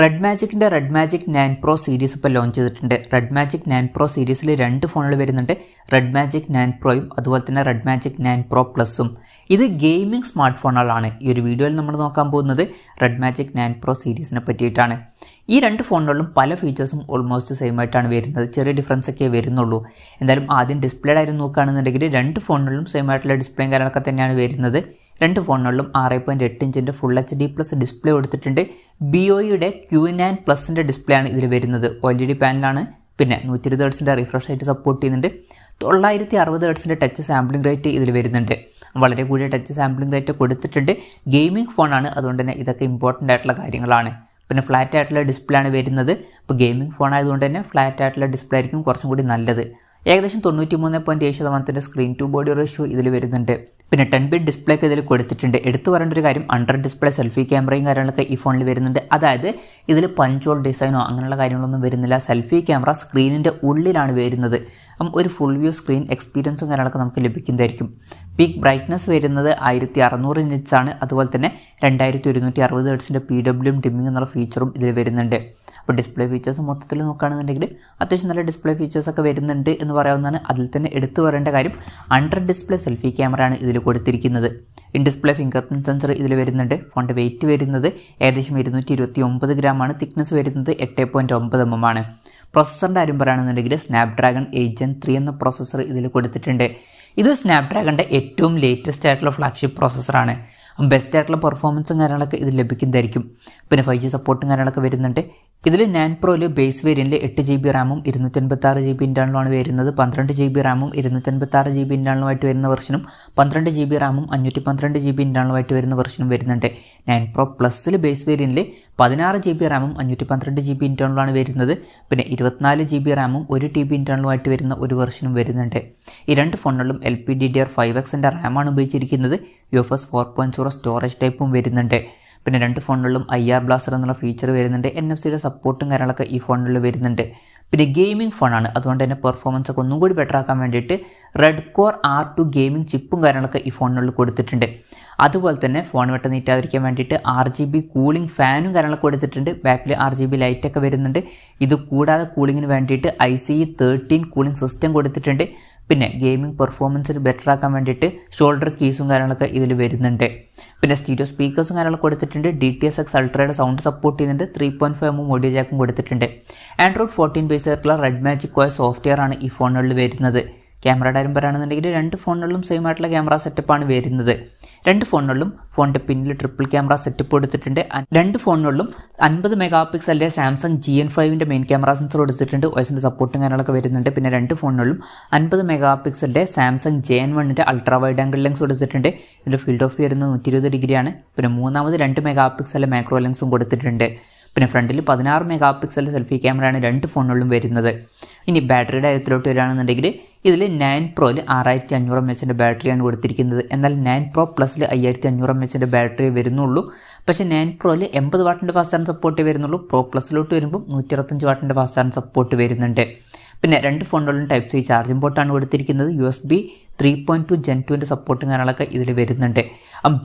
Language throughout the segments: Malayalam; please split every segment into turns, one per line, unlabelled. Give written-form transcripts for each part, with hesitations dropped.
Redmagicന്റെ Redmagic 9 Pro സീരീസ് ഇപ്പോൾ ലോഞ്ച് ചെയ്തിട്ടുണ്ട്. Redmagic 9 Pro സീരീസിൽ രണ്ട് ഫോണുകൾ വരുന്നുണ്ട്. Redmagic 9 Proയും അതുപോലെ തന്നെ Redmagic 9 Pro Plusഉം. ഇത് ഗെയിമിംഗ് സ്മാർട്ട് ഫോണുകളാണ്. ഈ ഒരു വീഡിയോയിൽ നമ്മൾ നോക്കാൻ പോകുന്നത് Redmagic 9 Pro സീരീസിനെ പറ്റിയിട്ടാണ്. ഈ രണ്ട് ഫോണുകളിലും പല ഫീച്ചേഴ്സും ഓൾമോസ്റ്റ് സെയിം ആയിട്ടാണ് വരുന്നത്. ചെറിയ ഡിഫറൻസ് ഒക്കെ വരുന്നുള്ളൂ. എന്തായാലും ആദ്യം ഡിസ്പ്ലേയുടെ കാര്യം നോക്കുകയാണെന്നുണ്ടെങ്കിൽ രണ്ട് ഫോണുകളിലും സെയിം ആയിട്ടുള്ള ഡിസ്പ്ലേയും കാര്യങ്ങളൊക്കെ തന്നെയാണ് വരുന്നത്. രണ്ട് ഫോണുകളിലും 6.8 ഇഞ്ചിൻ്റെ ഫുൾ HD+ ഡിസ്പ്ലേ കൊടുത്തിട്ടുണ്ട്. BOEയുടെ Q9+ൻ്റെ ഡിസ്പ്ലേ ആണ് ഇതിൽ വരുന്നത്. OLED പാനലാണ്. പിന്നെ 120 ഹെർട്സിൻ്റെ റിഫ്രഷ് റേറ്റ് സപ്പോർട്ട് ചെയ്യുന്നുണ്ട്. 960 ഹെർട്സിൻ്റെ ടച്ച് സാമ്പിളിംഗ് റേറ്റ് ഇതിൽ വരുന്നുണ്ട്. വളരെ കൂടിയ ടച്ച് സാമ്പിളിംഗ് റേറ്റ് കൊടുത്തിട്ടുണ്ട്. ഗെയിമിംഗ് ഫോണാണ്, അതുകൊണ്ട് തന്നെ ഇതൊക്കെ ഇമ്പോർട്ടൻ്റ് ആയിട്ടുള്ള കാര്യങ്ങളാണ്. പിന്നെ ഫ്ലാറ്റ് ആയിട്ടുള്ള ഡിസ്പ്ലേ ആണ് വരുന്നത്. ഇപ്പോൾ ഗെയിമിംഗ് ഫോൺ ആയതുകൊണ്ട് തന്നെ ഫ്ലാറ്റ് ആയിട്ടുള്ള ഡിസ്പ്ലേ ആയിരിക്കും കുറച്ചും കൂടി നല്ലത്. ഏകദേശം 93.7% സ്ക്രീൻ ടു ബോഡി റേഷ്യോ ഇതിൽ വരുന്നുണ്ട്. പിന്നെ 10-bit ഡിസ്പ്ലേ ഒക്കെ ഇതിൽ കൊടുത്തിട്ടുണ്ട്. എടുത്തു പറയേണ്ട ഒരു കാര്യം, അണ്ടർ ഡിസ്പ്ലേ സെൽഫി ക്യാമറയും കാര്യങ്ങളൊക്കെ ഈ ഫോണിൽ വരുന്നുണ്ട്. അതായത് ഇതിൽ പഞ്ച് ഹോൾ ഡിസൈനോ അങ്ങനെയുള്ള കാര്യങ്ങളൊന്നും വരുന്നില്ല. സെൽഫി ക്യാമറ സ്ക്രീനിൻ്റെ ഉള്ളിലാണ് വരുന്നത്. അപ്പം ഒരു ഫുൾ വ്യൂ സ്ക്രീൻ എക്സ്പീരിയൻസും കാര്യങ്ങളൊക്കെ നമുക്ക് ലഭിക്കുന്നതായിരിക്കും. പീക്ക് ബ്രൈറ്റ്നസ് വരുന്നത് 1600 nits ആണ്. അതുപോലെ തന്നെ 2260 ഹെർട്സിൻ്റെ PWM ഡിമ്മിങ് എന്നുള്ള ഫീച്ചറും ഇതിൽ വരുന്നുണ്ട്. അപ്പോൾ ഡിസ്പ്ലേ ഫീച്ചേഴ്സ് മൊത്തത്തിൽ നോക്കുകയാണെന്നുണ്ടെങ്കിൽ അത്യാവശ്യം നല്ല ഡിസ്പ്ലേ ഫീച്ചേഴ്സൊക്കെ വരുന്നുണ്ട് എന്ന് പറയാവുന്നതാണ്. അതിൽ തന്നെ എടുത്തു പറയേണ്ട കാര്യം, അണ്ടർ ഡിസ്പ്ലേ സെൽഫി ക്യാമറയാണ് ഇതിൽ കൊടുത്തിരിക്കുന്നത്. In display finger print sensor ഇതിൽ വരുന്നുണ്ട്. ഫോണിൻ്റെ വെയിറ്റ് വരുന്നത് ഏകദേശം 229 ഗ്രാമാണ്. തിക്നെസ് വരുന്നത് 8.9 mm ആണ്. പ്രോസസ്സറിൻ്റെ കാര്യം പറയുകയാണെന്നുണ്ടെങ്കിൽ സ്നാപ്ഡ്രാഗൺ 8 Gen 3 എന്ന പ്രോസസ്സർ ഇതിൽ കൊടുത്തിട്ടുണ്ട്. ഇത് സ്നാപ്ഡ്രാഗണിൻ്റെ ഏറ്റവും ലേറ്റസ്റ്റ് ആയിട്ടുള്ള ഫ്ലാഗ്ഷിപ്പ് പ്രോസസ്സറാണ്. ബെസ്റ്റ് ആയിട്ടുള്ള പെർഫോമൻസും കാര്യങ്ങളൊക്കെ ഇത് ലഭിക്കുന്നതായിരിക്കും. പിന്നെ 5G സപ്പോർട്ടും കാര്യങ്ങളൊക്കെ വരുന്നുണ്ട്. ഇതിൽ 9 Proയിൽ ബേസ് വേരിയൻറ്റിൽ 8 GB റാമും 256 GB ഇൻറ്റേർണലുമാണ് വരുന്നത്. 12 GB റാമും 256 GB ഇൻറ്റേർണലുമായിട്ട് വരുന്ന വെർഷനും 12 GB റാമും 512 GB ഇൻറ്റേർണലുമായിട്ട് വരുന്ന വെർഷനും വരുന്നുണ്ട്. 9 Pro Plusൽ ബേസ് വേരിയൻറ്റിൽ 16 GB റാമും 512 GB ഇൻറ്റേർണലാണ് വരുന്നത്. പിന്നെ 24 GB റാമും 1 TB ഇൻറ്റേർണലുമായിട്ട് വരുന്ന ഒരു വെർഷനും വരുന്നുണ്ട്. ഈ രണ്ട് ഫോണുകളിലും LPDDR5Xൻ്റെ റാമാണ് ഉപയോഗിച്ചിരിക്കുന്നത്. UFS 4.0 സ്റ്റോറേജ് ടൈപ്പും വരുന്നുണ്ട്. പിന്നെ രണ്ട് ഫോണുകളിലും IR ബ്ലാസ്റ്റർ എന്നുള്ള ഫീച്ചർ വരുന്നുണ്ട്. NFC-യുടെ സപ്പോർട്ടും കാര്യങ്ങളൊക്കെ ഈ ഫോണുകളിൽ വരുന്നുണ്ട്. പിന്നെ ഗെയിമിംഗ് ഫോണാണ്, അതുകൊണ്ട് തന്നെ പെർഫോമൻസ് ഒക്കെ ഒന്നും കൂടി ബെറ്റർ ആക്കാൻ വേണ്ടിയിട്ട് റെഡ് കോർ R2 ഗെയിമിംഗ് ചിപ്പും കാര്യങ്ങളൊക്കെ ഈ ഫോണുകളിൽ കൊടുത്തിട്ടുണ്ട്. അതുപോലെ തന്നെ ഫോൺ വെട്ട നീറ്റാതിരിക്കാൻ വേണ്ടിയിട്ട് RGB കൂളിംഗ് ഫാനും കാര്യങ്ങളൊക്കെ കൊടുത്തിട്ടുണ്ട്. ബാക്കിൽ RGB ലൈറ്റൊക്കെ വരുന്നുണ്ട്. ഇത് കൂടാതെ കൂളിങ്ങിന് വേണ്ടിയിട്ട് ICE13 കൂളിംഗ് സിസ്റ്റം കൊടുത്തിട്ടുണ്ട്. പിന്നെ ഗെയിമിംഗ് പെർഫോമൻസിന് ബെറ്റർ ആക്കാൻ വേണ്ടിയിട്ട് ഷോൾഡർ കീസും കാര്യങ്ങളൊക്കെ ഇതിൽ വരുന്നുണ്ട്. പിന്നെ സ്റ്റീരിയോ സ്പീക്കേഴ്സും കാര്യങ്ങളൊക്കെ കൊടുത്തിട്ടുണ്ട്. DTS:X അൾട്രയുടെ സൗണ്ട് സപ്പോർട്ട് ചെയ്യുന്നുണ്ട്. 3.5 mm ഓഡിയോ ജാക്കും കൊടുത്തിട്ടുണ്ട്. Android 14 ബേസ് ആയിട്ടുള്ള Redmagic OS സോഫ്റ്റ്വെയർ ആണ് ഈ ഫോണുകളിൽ വരുന്നത്. ക്യാമറയുടെ കാര്യം പറയുകയാണെന്നുണ്ടെങ്കിൽ രണ്ട് ഫോണുകളിലും സെയിം ആയിട്ടുള്ള ക്യാമറ സെറ്റപ്പാണ് വരുന്നത്. രണ്ട് ഫോണുകളിലും ഫോണിൻ്റെ പിന്നിൽ ട്രിപ്പിൾ ക്യാമറ സെറ്റപ്പ് കൊടുത്തിട്ടുണ്ട്. രണ്ട് ഫോണുകളിലും 50 മെഗാപിക്സലിൻ്റെ സാംസങ് GN5ൻ്റെ മെയിൻ ക്യാമറ സെൻസർ കൊടുത്തിട്ടുണ്ട്. OSൻ്റെ സപ്പോർട്ടും കാര്യങ്ങളൊക്കെ വരുന്നുണ്ട്. പിന്നെ രണ്ട് ഫോണുകളിലും 50 മെഗാപിക്സലിൻ്റെ സാംസങ് JN1ൻ്റെ അൾട്രാ വൈഡ് ആംഗിൾ ലെൻസ് കൊടുത്തിട്ടുണ്ട്. ഇതിൻ്റെ ഫീൽഡ് ഓഫ് വരുന്നത് 120 ഡിഗ്രിയാണ്. പിന്നെ മൂന്നാമത് 2 മെഗാപിക്സലിൻ്റെ മാക്രോ ലെൻസും കൊടുത്തിട്ടുണ്ട്. പിന്നെ ഫ്രണ്ടിൽ 16 മെഗാപിക്സലിൻ്റെ സെൽഫി ക്യാമറയാണ് രണ്ട് ഫോണുകളിലും വരുന്നത്. ഇനി ബാറ്ററിയുടെ കാര്യത്തിലോട്ട് വരികയാണെന്നുണ്ടെങ്കിൽ ഇതിൽ 9 Proയിൽ 6500 mAhൻ്റെ ബാറ്ററിയാണ് കൊടുത്തിരിക്കുന്നത്. എന്നാൽ 9 Pro Plusൽ 5500 mAhൻ്റെ ബാറ്ററി വരുന്നുള്ളൂ. പക്ഷേ 9 Proയിൽ 80 വാട്ടിൻ്റെ ഫാസ്റ്റ് ചാർജ് സപ്പോർട്ട് വരുന്നുള്ളൂ. Pro Plusലോട്ട് വരുമ്പോൾ 125 വാട്ടിൻ്റെ ഫാസ്റ്റ് ചാർജ് സപ്പോർട്ട് വരുന്നുണ്ട്. പിന്നെ രണ്ട് ഫോണുകളിലും Type-C ചാർജിംഗ് പോർട്ടാണ് കൊടുത്തിരിക്കുന്നത്. USB 3.2 Gen 2ൻ്റെ സപ്പോർട്ടും കാര്യങ്ങളൊക്കെ ഇതിൽ വരുന്നുണ്ട്.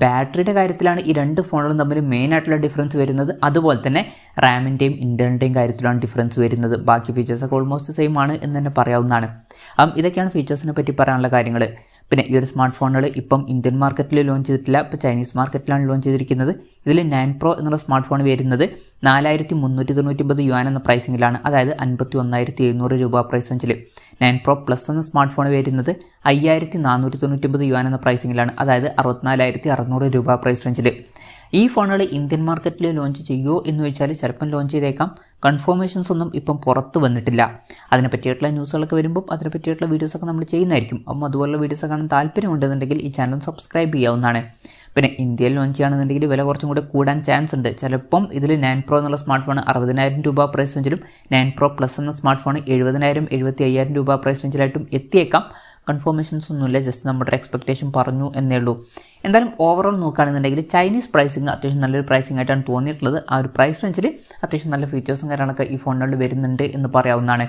ബാറ്ററിയുടെ കാര്യത്തിലാണ് ഈ രണ്ട് ഫോണുകളും തമ്മിൽ മെയിൻ ആയിട്ടുള്ള ഡിഫറൻസ് വരുന്നത്. അതുപോലെ തന്നെ റാമിൻ്റെയും ഇൻ്റർനെറ്റിൻ്റെയും കാര്യത്തിലാണ് ഡിഫറൻസ് വരുന്നത്. ബാക്കി ഫീച്ചേഴ്സൊക്കെ ഓൾമോസ്റ്റ് സെയിം ആണ് എന്ന് തന്നെ പറയാവുന്നതാണ്. ഇതൊക്കെയാണ് ഫീച്ചേഴ്സിനെ പറ്റി പറയാനുള്ള കാര്യങ്ങൾ. പിന്നെ ഈ ഒരു സ്മാർട്ട് ഫോണുകൾ ഇപ്പം ഇന്ത്യൻ മാർക്കറ്റിൽ ലോഞ്ച് ചെയ്തിട്ടില്ല. ഇപ്പോൾ ചൈനീസ് മാർക്കറ്റിലാണ് ലോഞ്ച് ചെയ്തിരിക്കുന്നത്. ഇതിൽ 9 Pro എന്നുള്ള സ്മാർട്ട് ഫോൺ വരുന്നത് 4399 എന്ന പ്രൈസിങ്ങിലാണ്. അതായത് 51,700 രൂപ പ്രൈസ് റേഞ്ചിൽ. 9 Pro Plus എന്ന സ്മാർട്ട് ഫോൺ വരുന്നത് 5499 എന്ന പ്രൈസിങ്ങിലാണ്. അതായത് 64,600 രൂപ പ്രൈസ് റേഞ്ചിൽ. ഈ ഫോണുകൾ ഇന്ത്യൻ മാർക്കറ്റിൽ ലോഞ്ച് ചെയ്യുമോ എന്ന് ചോദിച്ചാൽ ചിലപ്പം ലോഞ്ച് ചെയ്തേക്കാം. കൺഫർമേഷൻസ് ഒന്നും ഇപ്പം പുറത്ത് വന്നിട്ടില്ല. അതിനെ പറ്റിയിട്ടുള്ള ന്യൂസുകളൊക്കെ വരുമ്പോൾ അതിനെ പറ്റിയിട്ടുള്ള വീഡിയോസൊക്കെ നമ്മൾ ചെയ്യുന്നതായിരിക്കും. അപ്പം അതുപോലുള്ള വീഡിയോസ് കാണാൻ താല്പര്യമുണ്ടെന്നുണ്ടെങ്കിൽ ഈ ചാനൽ സബ്സ്ക്രൈബ് ചെയ്യാവുന്നതാണ്. പിന്നെ ഇന്ത്യയിൽ ലോഞ്ച് ചെയ്യുകയാണെന്നുണ്ടെങ്കിൽ വില കുറച്ചും കൂടെ കൂടാൻ ചാൻസ് ഉണ്ട്. ചിലപ്പം ഇതിൽ 9 Pro എന്നുള്ള സ്മാർട്ട് ഫോൺ 60,000 രൂപ പ്രൈസ് റേഞ്ചിലും 9 Pro Plus എന്ന സ്മാർട്ട് ഫോൺ 70,000 75,000 രൂപ പ്രൈസ് റേഞ്ചിലായിട്ടും എത്തിയേക്കാം. കൺഫർമേഷൻസ് ഒന്നുമില്ല, ജസ്റ്റ് നമ്മുടെ എക്സ്പെക്റ്റേഷൻ പറഞ്ഞു എന്നേ ഉള്ളൂ. എന്തായാലും ഓവറോൾ നോക്കുകയാണെന്നുണ്ടെങ്കിൽ ചൈനീസ് പ്രൈസിങ് അത്യാവശ്യം നല്ലൊരു പ്രൈസിംഗ് ആയിട്ടാണ് തോന്നിയിട്ടുള്ളത്. ആ ഒരു പ്രൈസ് റേഞ്ചിൽ അത്യാവശ്യം നല്ല ഫീച്ചേഴ്സും കാര്യങ്ങളൊക്കെ ഈ ഫോണുകളിൽ വരുന്നുണ്ട് എന്ന് പറയാവുന്നതാണ്.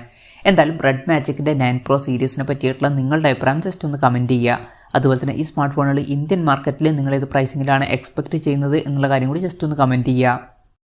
എന്തായാലും Redmagicൻ്റെ 9 Pro സീരീസിനെ പറ്റിയിട്ടുള്ള നിങ്ങളുടെ അഭിപ്രായം ജസ്റ്റ് ഒന്ന് കമൻറ്റ് ചെയ്യുക. അതുപോലെ തന്നെ ഈ സ്മാർട്ട് ഫോണുകൾ ഇന്ത്യൻ മാർക്കറ്റിൽ നിങ്ങൾ ഏത് പ്രൈസിങ്ങിലാണ് എക്സ്പെക്റ്റ് ചെയ്യുന്നത് എന്നുള്ള കാര്യം കൂടി ജസ്റ്റ് ഒന്ന് കമൻറ്റ് ചെയ്യുക.